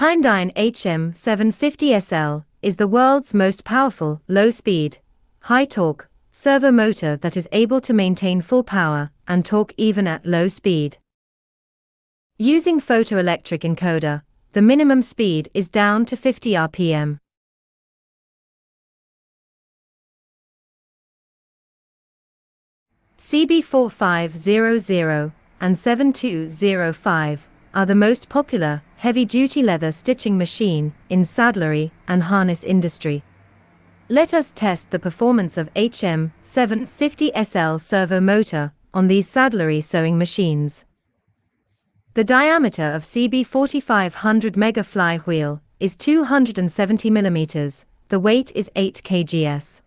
Kinedyne HM-750SL is the world's most powerful, low-speed, high-torque servo motor that is able to maintain full power and torque even at low speed. Using photoelectric encoder, the minimum speed is down to 50 rpm. CB4500 and 7205 are the most popular heavy-duty leather stitching machine in saddlery and harness industry. Let us test the performance of HM-750SL servo motor on these saddlery sewing machines. The diameter of CB4500 mega flywheel is 270 mm, the weight is 8 kgs.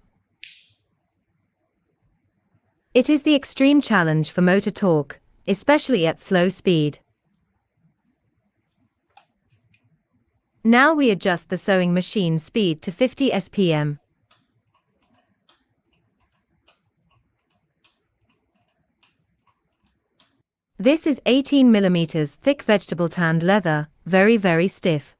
It is the extreme challenge for motor torque, especially at slow speed. Now we adjust the sewing machine speed to 50 SPM. This is 18 mm thick vegetable tanned leather, very stiff.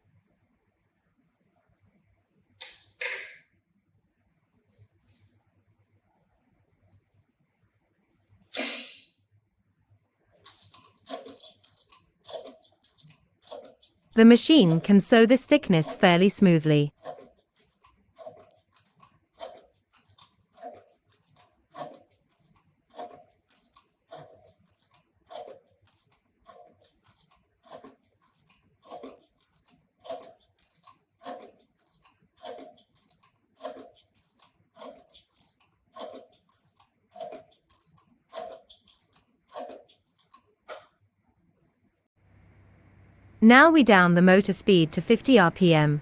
The machine can sew this thickness fairly smoothly. Now we down the motor speed to 50 rpm.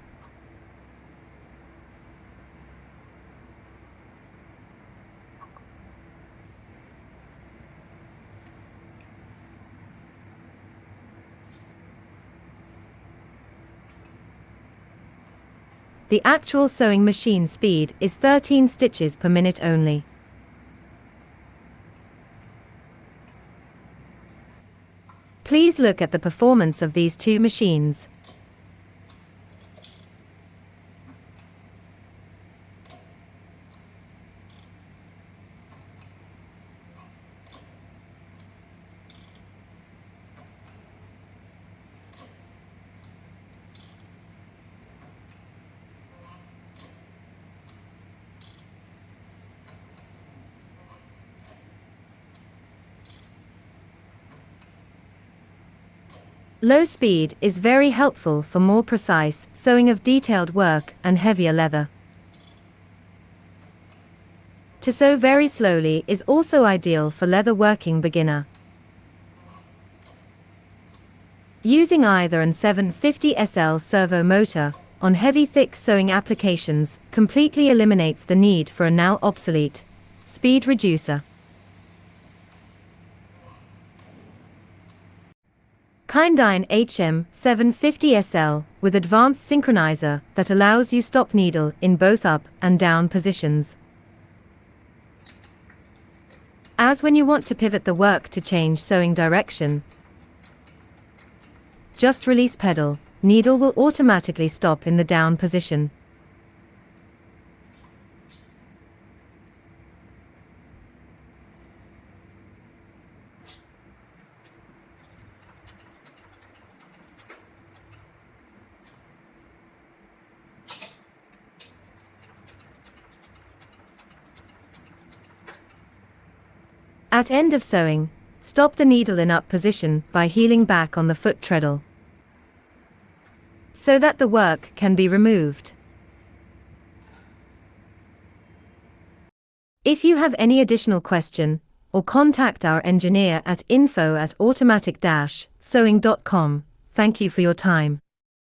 The actual sewing machine speed is 13 stitches per minute only. Please look at the performance of these two machines. Low speed is very helpful for more precise sewing of detailed work and heavier leather. To sew very slowly is also ideal for leather working beginner. Using either an 750SL servo motor on heavy thick sewing applications completely eliminates the need for a now obsolete speed reducer. Kinedyne HM-750SL with advanced synchronizer that allows you stop needle in both up and down positions. As when you want to pivot the work to change sewing direction, just release pedal, needle will automatically stop in the down position. At end of sewing, stop the needle in up position by heeling back on the foot treadle, so that the work can be removed. If you have any additional question, or contact our engineer at info@automatic-sewing.com. Thank you for your time.